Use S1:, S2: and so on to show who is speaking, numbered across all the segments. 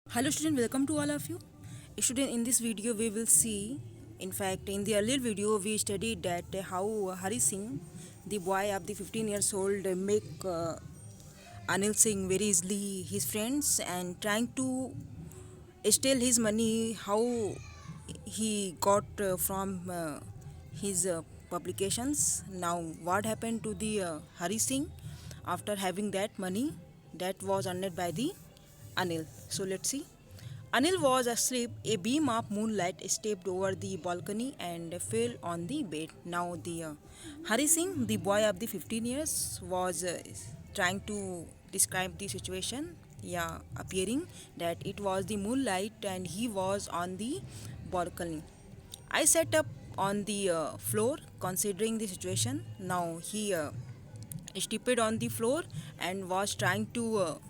S1: Hello student, welcome to all of you. Student, in this video we will see, in fact in the earlier video we studied that how Hari Singh, the boy of the 15 years old, make Anil Singh very easily his friends and trying to steal his money, how he got from his publications. Now what happened to the Hari Singh after having that money that was earned by the Anil. So let's see. Anil was asleep. A beam of moonlight stepped over the balcony and fell on the bed. Now the Hari Singh, the boy of the 15 years, was trying to describe the situation. Yeah, appearing that it was the moonlight and he was on the balcony. I sat up on the floor considering the situation. Now he stepped on the floor and was trying to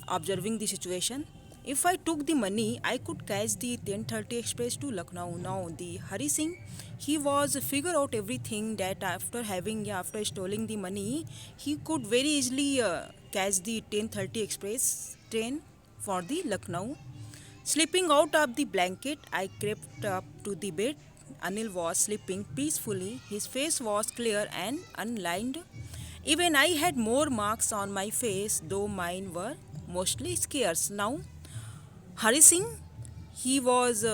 S1: observing the situation. If I took the money, I could catch the 10:30 express to Lucknow. Now the Hari Singh, he was figure out everything that after stealing the money, he could very easily catch the 10:30 express train for the Lucknow. Slipping out of the blanket, I crept up to the bed. Anil was sleeping peacefully. His face was clear and unlined. Even I had more marks on my face, though mine were mostly scars. Now, Hari Singh, he was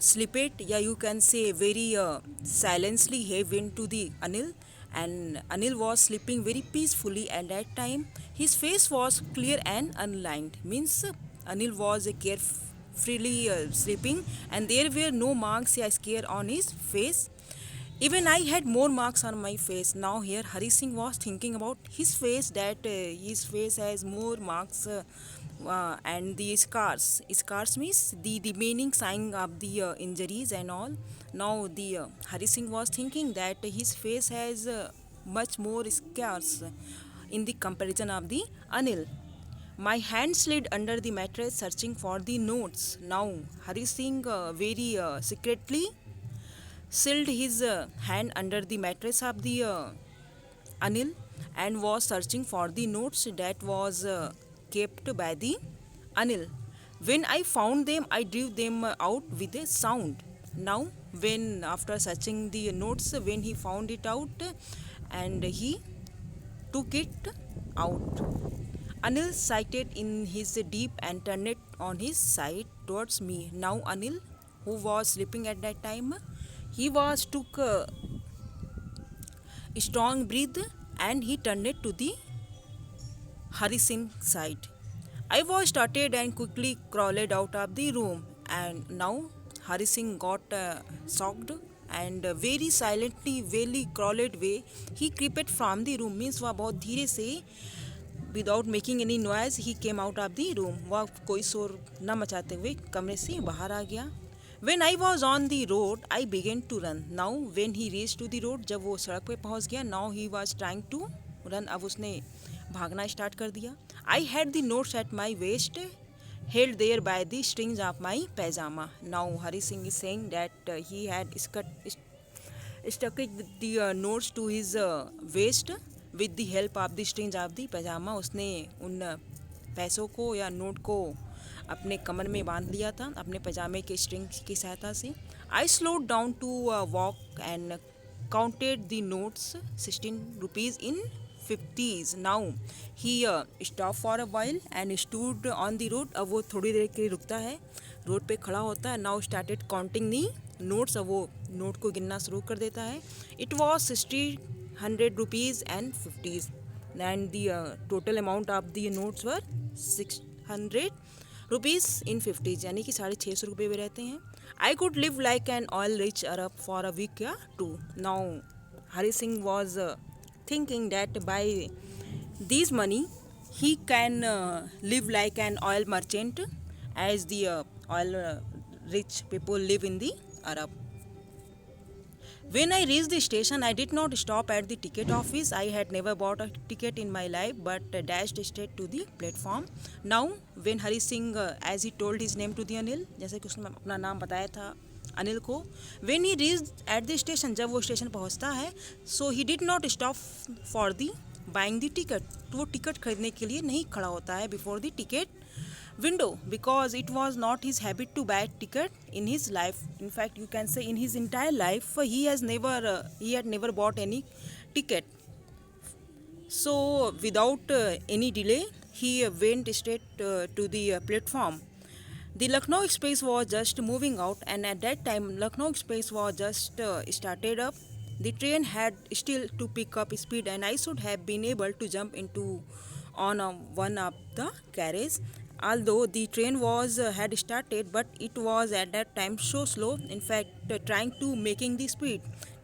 S1: sleeped, yeah, you can say very silently he went to the Anil, and Anil was sleeping very peacefully. At that time, his face was clear and unlined. Means Anil was carefully sleeping, and there were no marks or scare on his face. Even I had more marks on my face. Now here Hari Singh was thinking about his face, that his face has more marks and the scars. Scars means the remaining sign of the injuries and all. Now the Hari Singh was thinking that his face has much more scars in the comparison of the Anil. My hand slid under the mattress searching for the notes. Now Hari Singh very secretly sealed his hand under the mattress of the Anil and was searching for the notes that was kept by the Anil. When I found them, I drew them out with a sound. Now, when after searching the notes, when he found it out and he took it out, Anil sighted in his deep and turned it on his side towards me. Now, Anil, who was sleeping at that time, he was took a strong breath and he turned it to the Hari Singh side. I was startled and quickly crawled out of the room, and now Hari Singh got shocked and very silently, very crawled way he crept from the room. Means वह बहुत धीरे से without making any noise he came out of the room. वह कोई शोर न मचाते हुए कमरे से बाहर आ गया. When I was on the road, I began to run. Now when he reached to the road, जब वो सड़क पे पहुंच गया, now he was trying to run. अब उसने भागना स्टार्ट कर दिया. I had the notes at my waist, held there by the strings of my pajama. Now Hari Singh is saying that he had stuck the notes to his waist with the help of the strings of the pajama. उसने उन पैसों को या note को अपने कमर में बांध लिया था अपने पजामे के स्ट्रिंग की सहायता से. I slowed down to walk and counted the notes 16 rupees in 50s. Now he stop for a while and stood on the road. अब वो थोड़ी देर के लिए रुकता है, रोड पे खड़ा होता है. Now started counting the notes. अब वो नोट को गिनना शुरू कर देता है. It was 100 rupees and 50s and the total amount of the notes were 600 rupees in 50s, यानी कि 650 रुपये में रहते हैं. I could live like an oil rich Arab for a week या two. Now Hari Singh was thinking that by this money he can live like an oil merchant as the oil rich people live in the Arab. When I reached the station, I did not stop at the ticket office. I had never bought a ticket in my life, but dashed straight to the platform. Now, when Hari Singh, as he told his name to the Anil, जैसे कि उसने अपना नाम बताया था अनिल को, when he reached at the station, जब वो स्टेशन पहुंचता है, so he did not stop for the buying the ticket. तो वो टिकट खरीदने के लिए नहीं खड़ा होता है before the ticket, window because it was not his habit to buy ticket in his life. In fact, you can say in his entire life he had never bought any ticket. So without any delay, he went straight to the platform. The Lucknow Express was just moving out, and at that time, Lucknow Express was just started up. The train had still to pick up speed, and I should have been able to jump into on one of the carriage. Although the train was had started, but it was at that time so slow. In fact, trying to making the speed.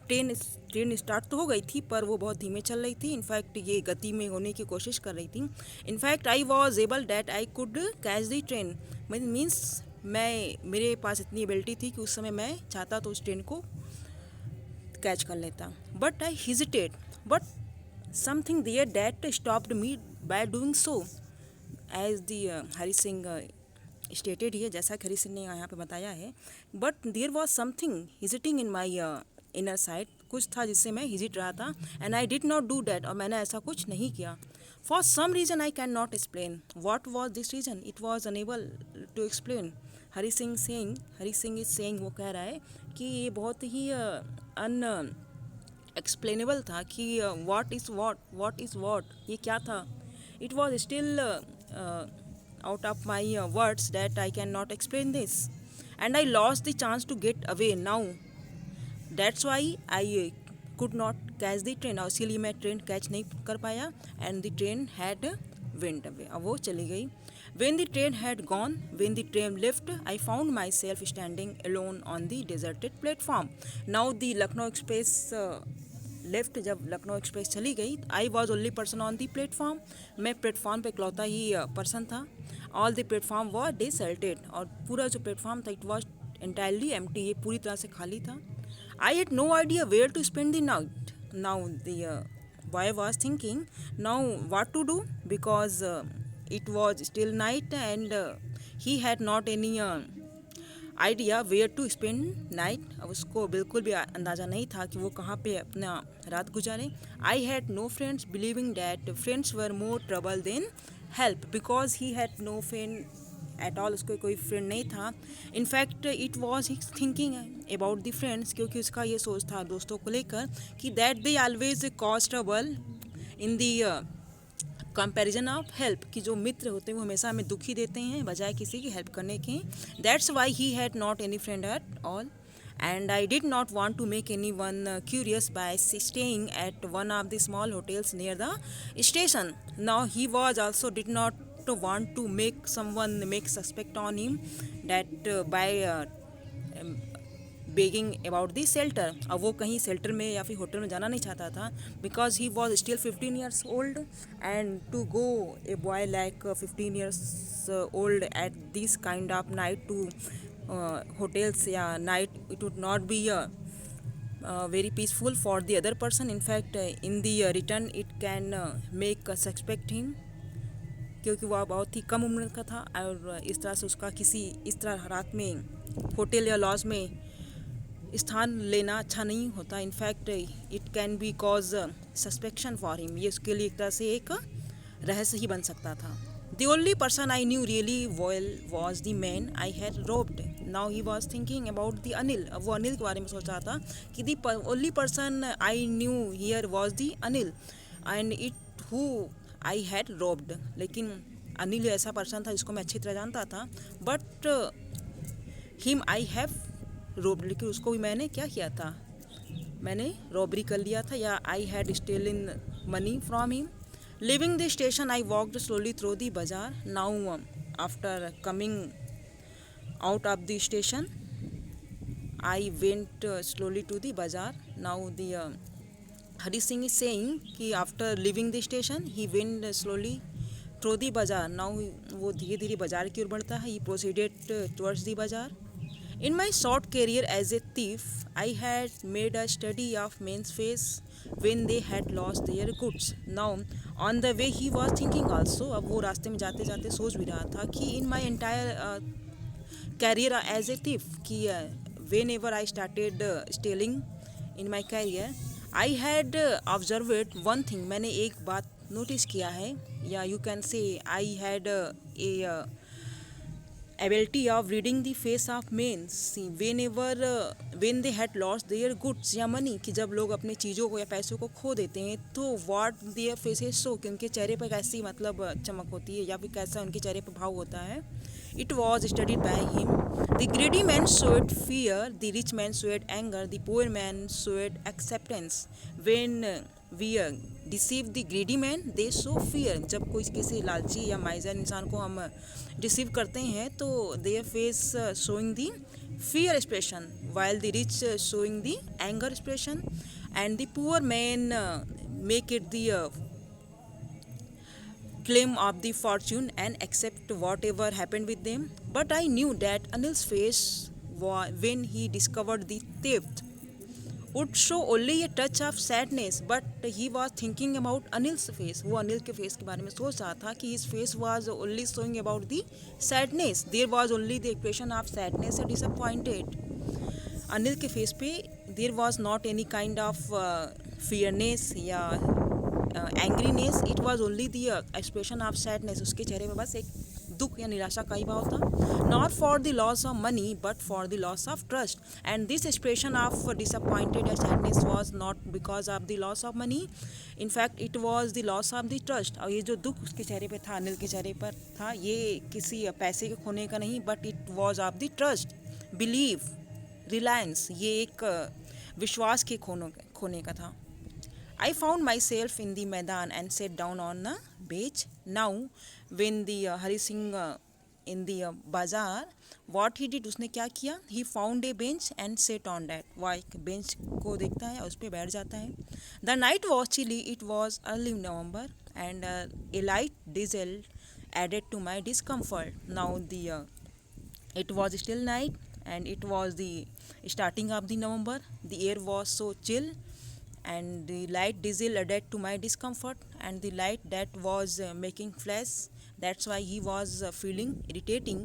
S1: Train train start तो हो गई थी पर वो बहुत धीमे चल रही थी. इनफैक्ट ये गति में होने की कोशिश कर रही थी. In fact I was able that I could catch the train. Means मेरे पास इतनी एबिलिटी थी कि उस समय मैं चाहता तो उस ट्रेन को कैच कर लेता. But I हिजिटेड. But something there that stopped me by doing so. As the Hari Singh stated here, जैसा कि हरी सिंह ने यहाँ पे बताया है. But there was something हिजिटिंग in my inner side. कुछ था जिससे मैं हिजिट रहा था. And I did not do that. और मैंने ऐसा कुछ नहीं किया. For some reason I can not explain what was this reason. It was unable to explain. Hari Singh is saying, वो कह रहा है कि ये बहुत ही अन एक्सप्लेनेबल था कि व्हाट इज़ व्हाट, ये क्या था. It was still out of my words that I can not explain this. And I lost the chance to get away now. That's why I could not catch the train. और इसीलिए मैं train catch नहीं कर पाया. And the train had went away. अब वो चली गई. When the train had gone, when the train left, I found myself standing alone on the deserted platform. Now the Lucknow Express left. जब Lucknow express चली गई, I was only person on the platform. मैं platform पे इकलौता ही person था. All the platform was deserted. और पूरा जो प्लेटफॉर्म था, it was entirely empty. ये पूरी तरह से खाली था. I had no idea where to spend the night. Now the boy was thinking, now what to do, because it was still night and he had not any idea where to spend night. अब उसको बिल्कुल भी अंदाज़ा नहीं था कि वो कहाँ पे अपना रात गुजारे. I had no friends, believing that friends were more trouble than help, because he had no friend at all. उसको कोई फ्रेंड नहीं था. In fact it was he thinking about the friends, क्योंकि उसका ये सोच था दोस्तों को लेकर कि that they always cause trouble in the comparison of help, कि जो मित्र होते हैं वो हमेशा हमें दुखी देते हैं बजाय किसी की हेल्प करने के. That's why he had not any friend at all. And I did not want to make anyone curious by staying at one of the small hotels near the station. Now he was also did not want to make someone make suspect on him that by begging about the shelter. अब वो कहीं shelter में या फिर hotel में जाना नहीं चाहता था, because he was still 15 years old, and to go a boy like 15 years old at this kind of night to hotels या night, it would not be very peaceful for the other person. In fact, in the return it can make suspect him, क्योंकि वह बहुत ही कम उम्र का था और इस तरह से उसका किसी इस तरह रात में होटल या लॉज में स्थान लेना अच्छा नहीं होता. In fact it can be cause suspicion for him. ये उसके लिए एक तरह से एक रहस्य ही बन सकता था. The only person I knew really well was the man I had robed. Now he was thinking about the Anil. अब वो अनिल के बारे में सोच रहा था कि the only person I knew here was the Anil and it who I had robed. लेकिन अनिल ऐसा पर्सन था जिसको मैं अच्छी तरह जानता था. But him I have robed. लेकिन उसको भी मैंने क्या किया था, मैंने रॉबरी कर लिया था, या I had stolen money from him. Leaving the station I walked slowly through the bazaar. Now after coming out of the station I went slowly to the bazaar. Now the Hari Singh is saying कि after leaving the station he went slowly through the bazaar. नाउ वो धीरे धीरे बाजार की ओर बढ़ता है. He proceeded towards the bazaar. In my short career as a thief, I had made a study of men's face when they had lost their goods. Now, on the way he was thinking also. अब वो रास्ते में जाते जाते सोच भी रहा था कि in my entire career as a thief, कि whenever I started stealing in my career, I had observed one thing. मैंने एक बात नोटिस किया है, या you can say I had a ability of reading the face of men. See, whenever when they had lost their goods या money, कि जब लोग अपने चीज़ों को या पैसों को खो देते हैं तो what their faces show, कि उनके चेहरे पर कैसी मतलब चमक होती है या फिर कैसा उनके चेहरे पर भाव होता है. It was studied by him. The greedy man showed fear, the rich man showed anger, the poor man showed acceptance. When we deceive the greedy man, they show fear. जब कोई किसी लालची या माइजर इंसान को हम डिसीव करते हैं तो their face showing the fear expression, while the rich showing the anger expression, and the poor man make it the claim of the fortune and accept whatever happened with them. But I knew that Anil's face when he discovered the theft would show only a touch of sadness, but he was thinking about Anil's face. वो अनिल के face के बारे में सोच रहा था कि his face was only showing about the sadness. There was only the expression of sadness and disappointed. Anil के फेस पे there was not any kind of fearness या angriness. It was only the expression of sadness. उसके चेहरे में बस एक दुख या निराशा का ही भाव था. Not for the loss of money but for the loss of trust. And this expression of disappointed या sadness was not because of the loss of money. In fact it was the loss of the trust. और ये जो दुख उसके चेहरे पर था, अनिल के चेहरे पर था, ये किसी पैसे के खोने का नहीं, but it was of the trust, believe, Reliance. ये एक विश्वास के खोने का था. I found myself in the Maidan and sat down on a bench. Now, when the Hari Singh in the bazaar, what he did, उसने क्या किया? He found a bench and sat on that. वह एक bench को देखता है और उस पर बैठ जाता है. The night was chilly. It was early November and a light drizzle added to my discomfort. Now it was still night and it was the starting of the November. The air was so chill. And the light drizzle added to my discomfort, and the light that was making flash, that's why he was feeling irritating.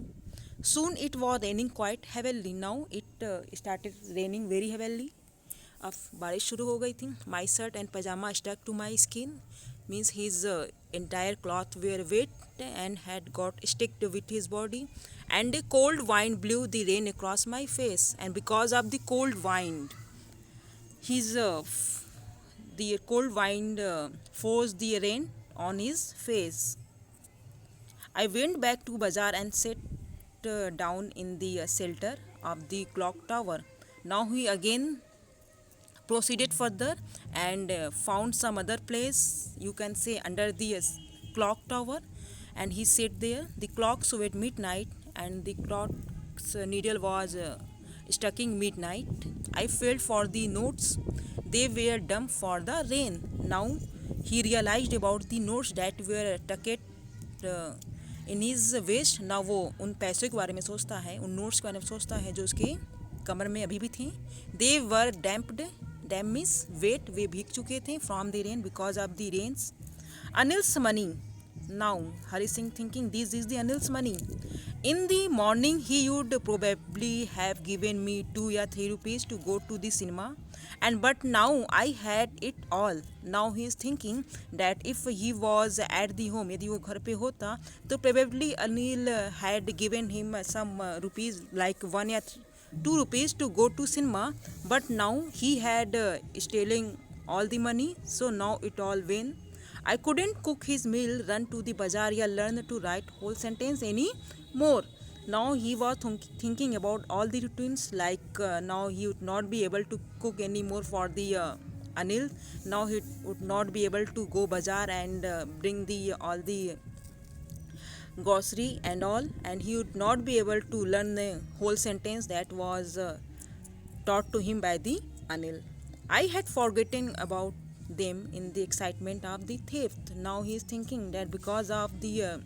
S1: Soon it was raining quite heavily. Now it started raining very heavily. अब बारिश शुरू हो गई थी. My shirt and pajama stuck to my skin, means his entire cloth were wet and had got sticked with his body, and a cold wind blew the rain across my face, and because of the cold wind, his the cold wind forced the rain on his face. I went back to bazaar and sat down in the shelter of the clock tower. Now he again proceeded further and found some other place, you can say under the clock tower, and he sat there. The clocks were midnight and the clock's needle was striking midnight. I felt for the notes. They were dumb for the rain. Now he realized about the notes that were tucked in his waist. Now वो उन पैसों के बारे में सोचता है, उन notes के बारे में सोचता है जो उसके कमर में अभी भी थे. They were damped. Damp means wet. वे भीग चुके थे from the rain because of the rains. Anil's money. Now Hari Singh thinking this is the Anil's money. In the morning he would probably have given me 2 or 3 rupees to go to the cinema, and but now I had it all. Now he is thinking that if he was at the home, यदि वो घर पे होता तो probably Anil had given him some rupees like 1 or 2 rupees to go to cinema, but now he had stealing all the money, so now it all went. I couldn't cook his meal, run to the bazaar or learn to write whole sentence any more. Now he was thinking about all the routines, like now he would not be able to cook anymore for the Anil. Now he would not be able to go bazaar and bring the all the grocery and all, and he would not be able to learn the whole sentence that was taught to him by the Anil. I had forgotten about them in the excitement of the theft. Now he is thinking that because of the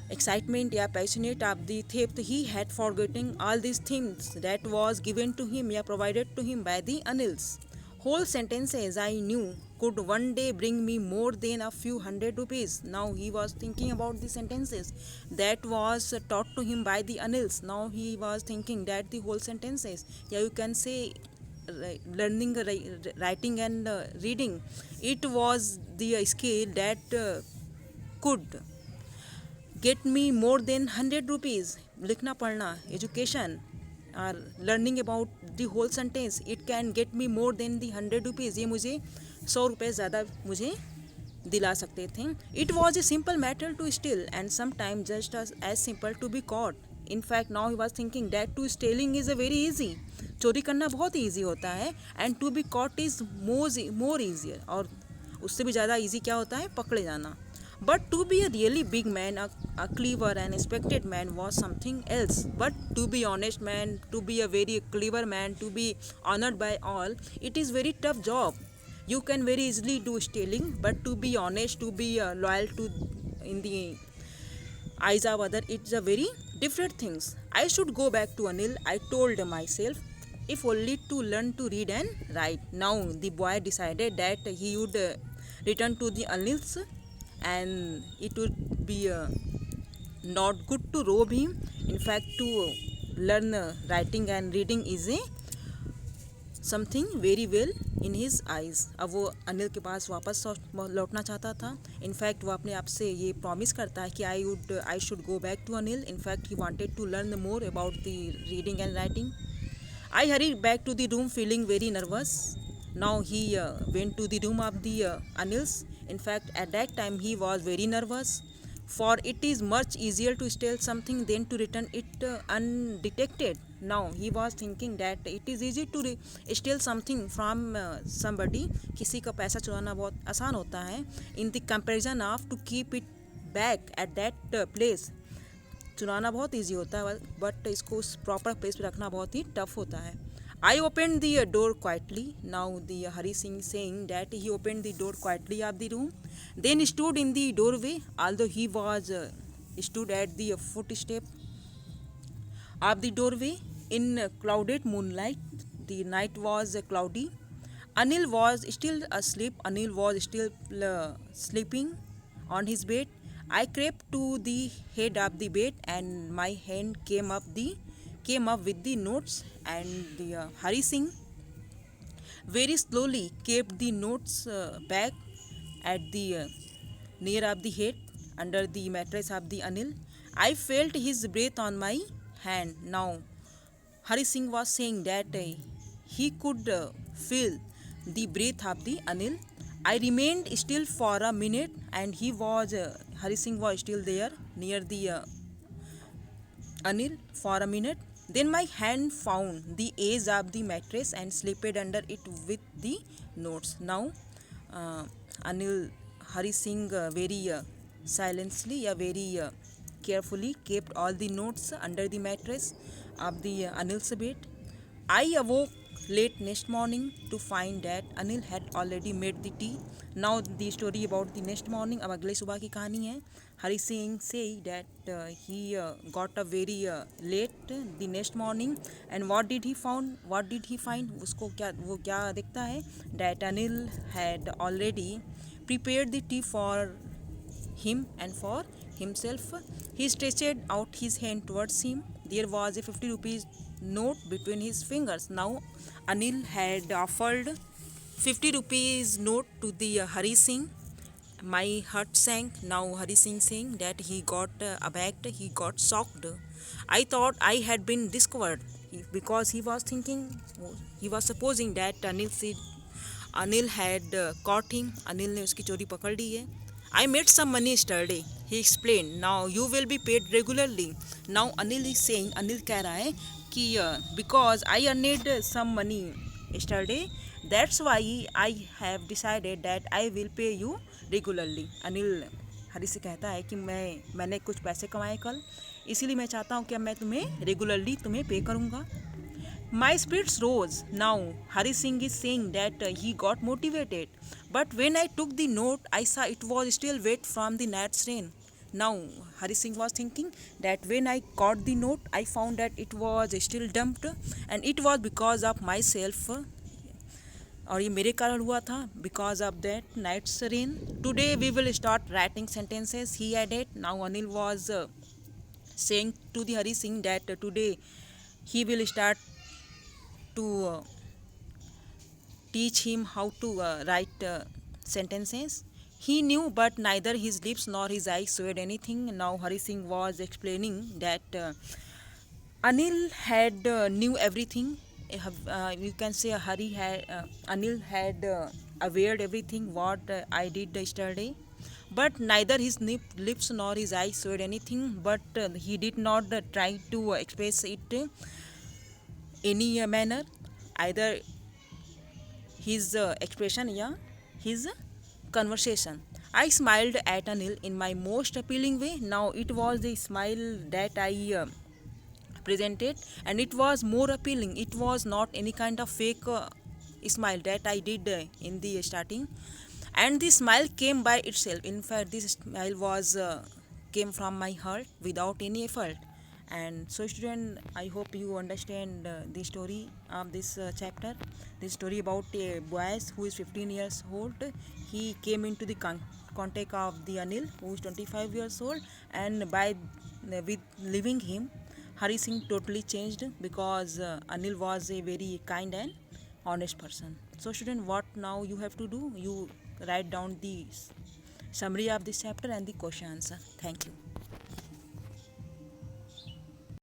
S1: excitement या passionate of the theft, he had forgotten all these things that was given to him या provided to him by the Anils. Whole sentences I knew could one day bring me more than a few hundred rupees. Now he was thinking about the sentences that was taught to him by the Anils. Now he was thinking that the whole sentences, yeah, you can say learning writing and reading, it was the skill that could get me more than 100 rupees. लिखना पढ़ना, education और learning about the whole sentence, it can get me more than the 100 rupees, ये मुझे 100 रुपये ज़्यादा मुझे दिला सकते थे. It was a simple matter to steal and sometime just as simple to be caught. In fact now he was thinking that to stealing is a very easy, चोरी करना बहुत ही ईजी होता है, and to be caught is more easier, और उससे भी ज़्यादा ईजी क्या होता है, पकड़े जाना. But to be a really big man, a clever and respected man was something else. But to be honest man, to be a very clever man, to be honored by all, it is very tough job. You can very easily do stealing, but to be honest, to be loyal to in the eyes of other, it's a very different things. I should go back to Anil, I told myself, if only to learn to read and write. Now the boy decided that he would return to the Anil's, and it would be not good to rob him. In fact, to learn writing and reading is a something very well in his eyes. अब वो अनिल के पास वापस लौटना चाहता था. In fact वो अपने आप से ये प्रॉमिस करता है कि I should go back to Anil. In fact he wanted to learn more about the reading and writing. I hurried back to the room feeling very nervous. Now he went to the room of the Anils. In fact, at that time he was very nervous, for it is much easier to steal something than to return it undetected. Now he was thinking that it is easy to steal something from somebody. किसी का पैसा चुराना बहुत आसान होता है, in the comparison of to keep it back at that place. चुराना बहुत ईजी होता है, बट इसको उस प्रॉपर प्लेस पे रखना बहुत ही टफ होता है. I open the door quietly. Now the Hari Singh saying that he open the door quietly of the room, then stood in the doorway, although he was stood at the foot step of the doorway in clouded moonlight. The night was cloudy. Anil was still asleep. Anil was still sleeping on his bed. I crept to the head of the bed and my hand came up with the notes, and the Hari Singh very slowly kept the notes back at the near of the head under the mattress of the Anil. I felt his breath on my hand. Now Hari Singh was saying that he could feel the breath of the Anil. I remained still for a minute, and Hari Singh was still there near the Anil for a minute. Then my hand found the edge of the mattress and slipped under it with the notes. Now Hari Singh very silently, very carefully kept all the notes under the mattress of the Anil's bed. I awoke late next morning to find that Anil had already made the tea. Now the story about the next morning. अब अगले सुबह की कहानी है. Hari Singh say that he got up very late the next morning, and what did he find? उसको वो क्या दिखता है? That Anil had already prepared the tea for him and for himself. He stretched out his hand towards him. There was a 50 rupees note between his fingers. Now Anil had offered 50 rupees note to the Hari Singh. My heart sank. Now Hari Singh saying that he got abacked, he got shocked. I thought I had been discovered, because he was supposing that Anil had caught him. Anil ने उसकी चोरी पकड़ ली है. I made some money yesterday, he explained. Now you will be paid regularly. Now Anil is saying, Anil कह रहा है कि because I earned some money yesterday, that's why I have decided that I will pay you regularly. Anil हरी से कहता है कि मैंने कुछ पैसे कमाए कल, इसीलिए मैं चाहता हूँ कि मैं तुम्हें रेगुलरली पे करूँगा. My spirits rose. Now Hari Singh is saying that he got motivated, but when I took the note, I saw it was still wet from the night's rain. Now Hari Singh was thinking that when I caught the note, I found that it was still dumped, and it was because of myself, और ये मेरे कारण हुआ था, because of that night's rain. Today we will start writing sentences, he added. Now Anil was saying to the Hari Singh that today he will start to teach him how to write sentences. He knew, but neither his lips nor his eyes showed anything. Now Hari Singh was explaining that Anil had knew everything. You can say Anil had aware everything what I did yesterday, but neither his lips nor his eyes showed anything. But he did not try to express it any manner, either his expression, yeah, his conversation. I smiled at Anil in my most appealing way. Now it was the smile that I presented, and it was more appealing. It was not any kind of fake smile that I did in the starting, and the smile came by itself. In fact, this smile was came from my heart without any effort. And so, student, I hope you understand the story of this chapter. The story about a boy who is 15 years old. He came into the contact of the Anil, who is 25 years old, and by with leaving him, Hari Singh totally changed, because Anil was a very kind and honest person. So, student, what now you have to do? You write down the summary of this chapter and the question answer. Thank you.